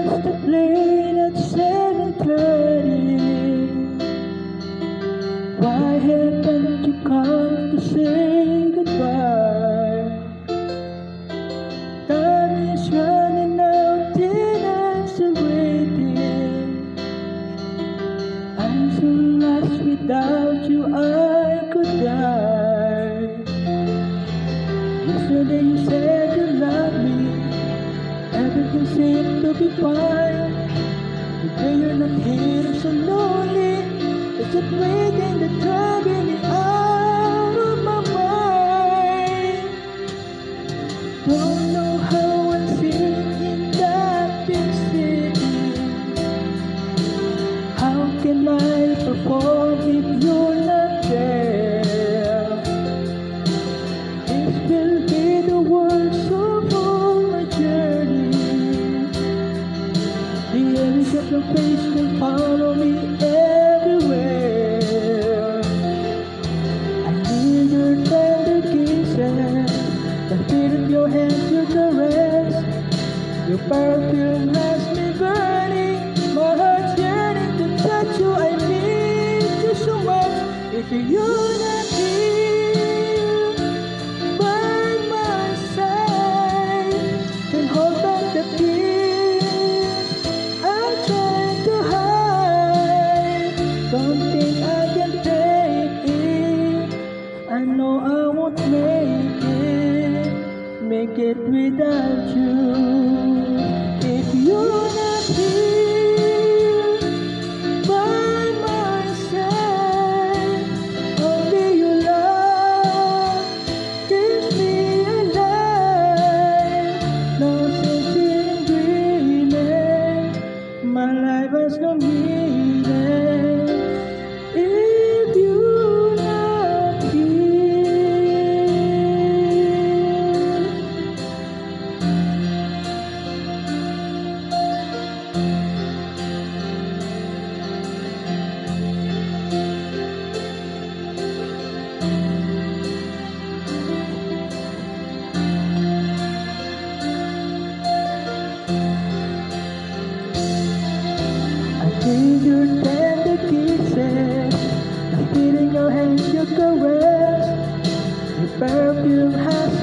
catch the plane at 7:30. Why haven't you come to say goodbye? Time is running out and I'm still waiting. I'm so lost without you, I could die. Yesterday you said you love me, everything seemed to be fine. Today you're not here, I'm so lonely. It's just waiting to driving me out of my mind. Don't know how I'm feeling in that big city. How can I perform if you're not there? This will be the worst of all my journey. The image of your face will follow me everywhere. I need your tender kisses, the feel of your hands, your caress. Your perfume has me burning, my heart's yearning to touch you. I need you so much. If you're not here by my side, then hold back the tears I'm trying to hide. Don't think I can take it, I know I won't make it without you. If you're not here by my side, only your love keeps me alive. No sense in dreaming, my life has no meaning if you're not here. I need your tender kisses, the feel in your hands, your caress. Your perfume has